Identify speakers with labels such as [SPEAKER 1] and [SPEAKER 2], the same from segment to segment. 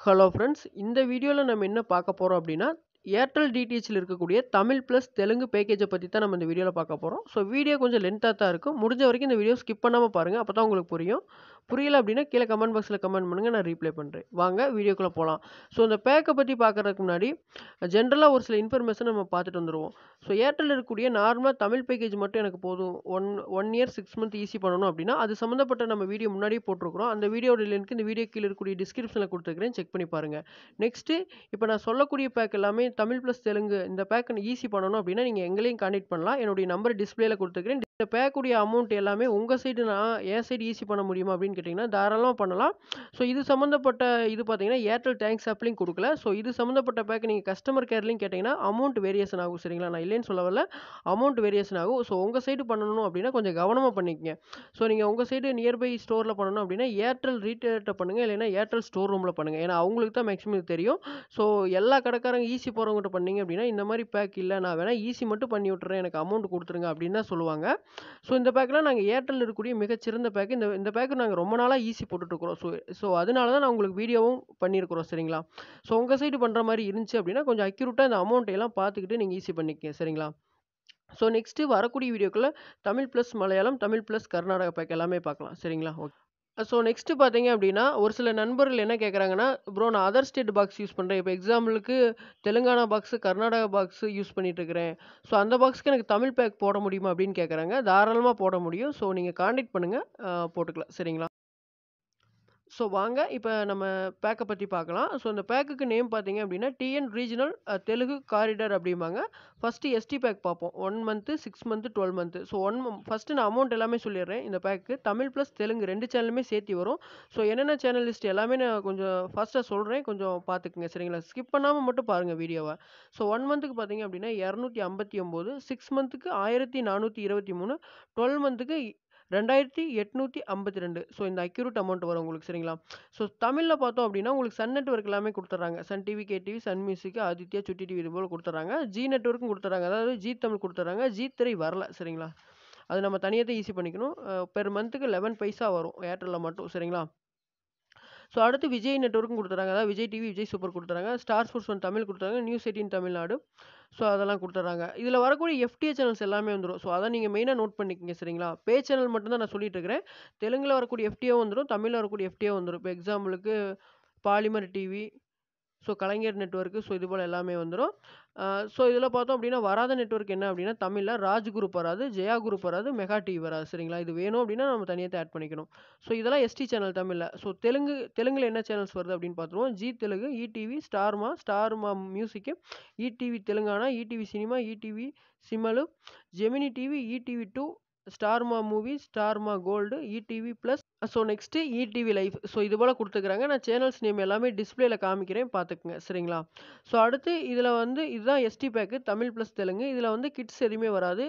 [SPEAKER 1] Hello friends. இந்த வீடியோல நம்ம என்ன பார்க்க போறோம் அப்படின்னா, Airtel DTHல இருக்கக்கூடிய தமிழ் பிளஸ் தெலுங்கு பேக்கேஜ பத்தி தான் நம்ம இந்த வீடியோல பார்க்க போறோம். ஸோ வீடியோ கொஞ்சம் லென்த்தா தான் இருக்கும். முடிஞ்ச வரைக்கும் இந்த வீடியோ ஸ்கிப் பண்ணாம பாருங்க. அப்பதான் உங்களுக்கு புரியும். புரியல அப்படின்னா கீழ கமெண்ட் பாக்ஸ்ல கமெண்ட் பண்ணுங்க. நான் ரீப்ளை பண்றேன். வாங்க வீடியோக்குள்ள போலாம். ஸோ இந்த பேக்க பத்தி பார்க்கறதுக்கு முன்னாடி ஜென்ரலா ஒரு சில இன்ஃபர்மேஷன் நம்ம பார்த்துட்டு வந்துருவோம். ஸோ ஏர்டெல்ல இருக்கக்கூடிய நார்மலா தமிழ் பேக்கேஜ் மட்டும் எனக்கு போதும். 1 இயர் 6 மந்த் ஈஸி பண்ணணும் அப்படின்னா, அது சம்மந்தப்பட்ட நம்ம வீடியோ முன்னாடியே போட்டுருக்கிறோம். அந்த வீடியோட லிங்க் இந்த வீடியோ கீழ இருக்கக்கூடிய டிஸ்கிரிப்ஷன்ல குடுத்துருக்கிறேன். செக் பண்ணி பாருங்க. நெக்ஸ்ட்டு இப்ப நான் சொல்லக்கூடிய பேக் எல்லாமே தமிழ் பிளஸ் தெலுங்கு இந்த பேக் ஈஸி பண்ணணும் அப்படின்னா, நீங்க எங்களையும் கான்டாக்ட் பண்ணலாம். என்னுடைய நம்பர் டிஸ்ப்ளேல குடுத்துருக்கிறேன். இந்த பேக் உடைய அமௌண்ட் எல்லாமே உங்க சைடு என் சைடு ஈஸி பண்ண முடியுமா அப்படின்னு கேட்டீங்கன்னா, தாராளமா பண்ணலாம். ஸோ இது சம்மந்தப்பட்ட இது பார்த்தீங்கன்னா, ஏர்டெல் தேங்க்ஸ் ஆப்லயும் குடுக்கல. ஸோ இது சம்மந்தப்பட்ட பேக் நீங்க கஸ்டமர் கேர்லயும் கேட்டீங்கன்னா, அமௌண்ட் வேரியேஷன் ஆகும். சரிங்களா? நான் இல்லைன்னு சொல்ல வரல. அமௌண்ட் வேரியேஷன் ஆகும். ஸோ உங்க சைடு பண்ணணும் அப்படின்னா கொஞ்சம் கவனமா பண்ணிக்கங்க. ஸோ நீங்க உங்க சைடு நியர்பை ஸ்டோர்ல பண்ணணும் அப்படின்னா, ஏர்டெல் ரீட்டெயிலர்ட்ட பண்ணுங்க. இல்லைன்னா ஏர்டெல் ஸ்டோர் ரூம்ல பண்ணுங்க. ஏன்னா அவங்களுக்கு தான் மேக்ஸிமம் இது தெரியும். ஸோ எல்லா கடைக்காரங்க ஈஸி போறவங்ககிட்ட பண்ணீங்க அப்படின்னா, இந்த மாரி பேக் இல்ல நான் வேணா ஈஸி மட்டும் பண்ணி விட்டுறேன். எனக்கு அமௌண்ட் குடுத்துருங்க அப்படின்னு தான் சொல்லுவாங்க. ஸோ இந்த பேக்லாம் நாங்க ஏர்டெல்ல இருக்கக்கூடிய மிகச்சிறந்த பேக். இந்த பேக் நாங்க ரொம்ப நாளா ஈஸி போட்டுட்டு இருக்கிறோம். ஸோ அதனால தான் நான் உங்களுக்கு வீடியோவும் பண்ணியிருக்கிறோம். சரிங்களா? ஸோ உங்க சைடு பண்ற மாரி இருந்துச்சு அப்படின்னா, கொஞ்சம் அக்யூரேட்டா இந்த அமௌண்ட் எல்லாம் பார்த்துக்கிட்டு நீங்க ஈஸி பண்ணிக்கங்க. சரிங்களா? ஸோ நெக்ஸ்ட்டு வரக்கூடிய வீடியோக்குள்ள Tamil plus Malayalam, Tamil plus Karnataka pack எல்லாமே பார்க்கலாம். சரிங்களா? ஓகே. ஸோ நெக்ஸ்ட்டு பார்த்தீங்க அப்படின்னா, ஒரு சில நண்பர்கள் என்ன கேட்குறாங்கன்னா, ப்ரோ நான் அதர் ஸ்டேட் பாக்ஸ் யூஸ் பண்றேன். இப்ப எக்ஸாம்பிளுக்கு Telangana box, Karnataka box use பண்ணிட்டு இருக்கிறேன். ஸோ அந்த பாக்ஸ்க்கு எனக்கு தமிழ் பேக் போட முடியுமா அப்படின்னு கேட்குறாங்க. தாராளமா போட முடியும். ஸோ நீங்க கான்டாக்ட் பண்ணுங்க. போட்டுக்கலாம். சரிங்களா? ஸோ வாங்க இப்ப நம்ம பேக்க பத்தி பார்க்கலாம். ஸோ இந்த பேக்குக்கு நேம் பார்த்தீங்க அப்படின்னா, டிஎன் ரீஜினல் தெலுங்கு காரிடார் அப்படிம்பாங்க. ஃபர்ஸ்ட்டு எஸ்டி பேக் பார்ப்போம். 1 month, 6 month, 12 month. So first நான் அமௌண்ட் எல்லாமே சொல்லிடுறேன். இந்த பேக்கு தமிழ் பிளஸ் தெலுங்கு 2 சேனலுமே சேர்த்தி வரும். ஸோ என்னென்ன சேனல் லிஸ்ட் எல்லாமே நான் கொஞ்சம் ஃபாஸ்ட்டா சொல்றேன். கொஞ்சம் பார்த்துக்கங்க. சரிங்களா? ஸ்கிப் பண்ணாம மட்டும் பாருங்க வீடியோவ. ஸோ 1 மந்த்துக்கு பார்த்தீங்க அப்படின்னா 259, 6 மந்த்துக்கு 1423, 12 மந்த்துக்கு 2852. ஸோ இந்த அக்யூரேட் அமௌண்ட் வரும் உங்களுக்கு. சரிங்களா? ஸோ தமிழ்ல பார்த்தோம் அப்படின்னா, உங்களுக்கு சன் நெட்வொர்க் எல்லாமே குடுத்துர்றாங்க. Sun TV, K TV, Sun Music, Aditya, Chutti TV இது போல குடுத்துர்றாங்க. ஜி நெட்வொர்க்கும் குடுத்துர்றாங்க. அதாவது ஜீ தமிழ் குடுத்துர்றாங்க. ஜீ திரை வரல. சரிங்களா? அது நம்ம தனியா தான் ஈஸி பண்ணிக்கணும். பெர் மந்த்துக்கு 11 பைசா வரும். ஏர்டெல்ல மட்டும். சரிங்களா? ஸோ அடுத்து விஜய் நெட்வொர்க்கும் குடுத்துர்றாங்க. அதாவது விஜய் டிவி, விஜய் சூப்பர் குடுத்துர்றாங்க. ஸ்டார் ஸ்போர்ட்ஸ் 1 தமிழ் குடுத்துர்றாங்க. நியூஸ் 18 தமிழ்நாடு. ஸோ அதெல்லாம் குடுத்துர்றாங்க. இதுல வரக்கூடிய எஃப்டிஏ சேனல்ஸ் எல்லாமே வந்துரும். ஸோ அத நீங்க மெயினா நோட் பண்ணிக்கங்க. சரிங்களா? பே சேனல் மட்டும் தான் நான் சொல்லிட்டு இருக்கிறேன். தெலுங்குல வரக்கூடிய எஃப்டிஏவும் வந்துரும். தமிழ்ல வரக்கூடிய எஃப்டிஏவும் வந்துரும். இப்ப எக்ஸாம்பிளுக்கு பாலிமர் டிவி, ஸோ கலைஞர் நெட்வொர்க்கு, ஸோ இது போல எல்லாமே வந்துரும். அ ஸோ இதில பார்த்தோம் அப்டின்னா, வராத நெட்வொர்க் என்ன அப்டின்னா, தமிழ்ல ராஜ் குரூப் வராது, ஜெயா குரூப் வராது, மெகா டிவி வராது. சரிங்களா? இது வேணும் அப்டின்னா நம்ம தனியா தான் ஆட் பண்ணிக்கணும். ஸோ இதெல்லாம் எஸ்டி சேனல் தமிழ்ல. ஸோ தெலுங்குல என்ன சேனல்ஸ் வருது அப்டின்னு பார்த்துருவோம். Zee Telugu, ETV, Star Maa music, ETV Telangana, ETV cinema, ETV சிமலு, Gemini TV, ETV 2, Star Maa movies, Star Maa gold, ETV plus. So next ETV live. So இது போல குடுத்துருக்காங்க. நான் சேனல்ஸ் நேம் எல்லாமே டிஸ்ப்ளேல காமிக்கிறேன் பார்த்துக்கங்க. சரிங்களா? ஸோ அடுத்து இதில வந்து இதுதான் SD pack Tamil plus Telugu. இதில வந்து கிட்ஸ் எதுவுமே வராது.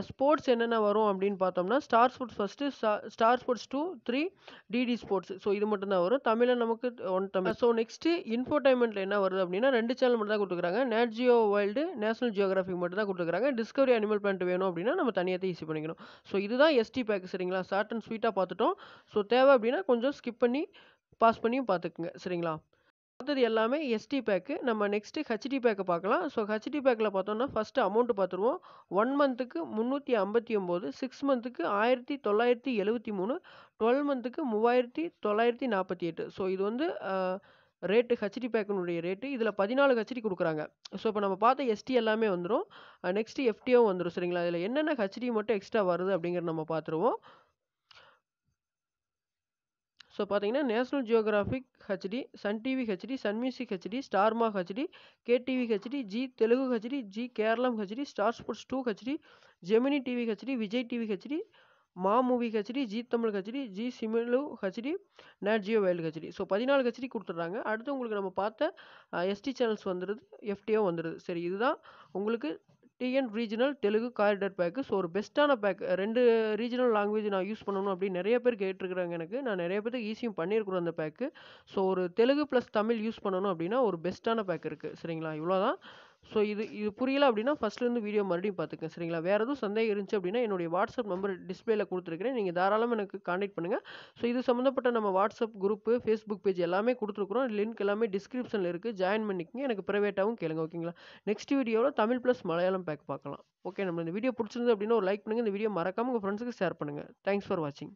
[SPEAKER 1] ஸ்போர்ட்ஸ் என்னென்ன வரும் அப்படின்னு பார்த்தோம்னா, star sports first, star sports 2, 3, DD sports. So இது மட்டும் தான் வரும். தமிழ்ல நமக்கு 1 தமிழ். ஸோ நெக்ஸ்ட்டு இன்ஃபோடைன்மென்ட்ல என்ன வருது அப்படின்னா 2 சேனல் மட்டும் தான் குடுத்துருக்காங்க. NAT Geo wild, national geographic மட்டும் தான் குடுத்துருக்காங்க. டிஸ்கவரி அனிமல் பிளானட் வேணும் அப்படின்னா நம்ம தனியா தான் ஈஸி பண்ணிக்கணும். ஸோ இதுதான் எஸ்டி பேக். சரிங்களா? ஷார்ட் அண்ட் ஸ்வீட்டா பார்த்துட்டோம். ஸோ தேவை அப்படின்னா கொஞ்சம் ஸ்கிப் பண்ணி, பாஸ் பண்ணியும் பார்த்துக்குங்க. சரிங்களா? பார்த்தது எல்லாமே எஸ்டி பேக்கு. நம்ம நெக்ஸ்ட் ஹெச்டி பேக்க பார்க்கலாம். ஸோ ஹெச்டி பேக்ல பார்த்தோம்னா, ஃபர்ஸ்ட் அமௌண்ட் பார்த்துருவோம். 1 மந்த்துக்கு 359, 6 மந்த்துக்கு 1973, 12 மந்த்துக்கு 3948. ஸோ இது வந்து ரேட்டு ஹெச்டி பேக்கினுடைய ரேட்டு. இதில 14 ஹெச்டி குடுக்குறாங்க. ஸோ இப்ப நம்ம பார்த்த எஸ்டி எல்லாமே வந்துரும். நெக்ஸ்ட் எஃப்டியும் வந்துரும். சரிங்களா? இதில என்னென்ன ஹெச்டி மட்டும் எக்ஸ்ட்ரா வருது அப்படிங்கிறத நம்ம பார்த்துருவோம். ஸோ பார்த்தீங்கன்னா, National Geographic HD, Sun TV HD, Sun Music HD, Star Maa HD, KTV HD, Zee Telugu HD, Zee Keralam HD, Star sports 2 HD, Gemini TV HD, Vijay TV HD, Maa movie HD, Zee Tamil HD, Zee சிமிலு HD, Nat Geo Wild HD. So 14 HD குடுத்துடுறாங்க. அடுத்து உங்களுக்கு நம்ம பார்த்த ST channels வந்துருது. FTO வந்துருது. சரி இதுதான் உங்களுக்கு TN regional Telugu corridor pack. So ஒரு பெஸ்ட்டான பேக். 2 ரீஜினல் லாங்குவேஜ் நான் யூஸ் பண்ணணும் அப்படின்னு நெறைய பேர் கேட்டுருக்காங்க எனக்கு. நான் நெறைய பேத்துக்கு ஈஸியும் பண்ணியிருக்கிறோம் அந்த பேக்கு. ஸோ ஒரு தெலுங்கு பிளஸ் தமிழ் யூஸ் பண்ணணும் அப்படின்னா ஒரு பெஸ்ட்டான பேக் இருக்கு. சரிங்களா? இவ்வளோதான். ஸோ இது புரியல அப்படின்னா ஃபர்ஸ்ட்லேருந்து வீடியோ மறுபடியும் பார்த்துக்கங்க. சரிங்களா? வேற எதுவும் சந்தேகம் இருந்துச்சு அப்படின்னா, என்னுடைய வாட்ஸ்அப் நம்பர் டிஸ்ப்ளேல குடுத்துருக்கிறேன். நீங்க தாராளமா எனக்கு கான்டாக்ட் பண்ணுங்க. ஸோ இது சம்மந்தப்பட்ட நம்ம வாட்ஸ்அப் குரூப்பு, Facebook பேஜ் எல்லாமே குடுத்துருக்குறோம். லிங்க் எல்லாமே டிஸ்கிரிப்ஷன்ல இருக்கு. ஜாயின் பண்ணிக்கங்க. எனக்கு பிரைவேட்டாவும் கேளுங்க. ஓகேங்களா? நெக்ஸ்ட் வீடியோல தமிழ் பிளஸ் மலையாளம் பேக் பார்க்கலாம். ஓகே. நம்ம இந்த வீடியோ புடிச்சிருந்தது அப்படின்னா ஒரு லைக் பண்ணுங்க. இந்த வீடியோ மறக்காம உங்க ஃப்ரெண்ட்ஸ்க்கு ஷேர் பண்ணுங்க. தேங்க்ஸ் ஃபார் வாட்சிங்.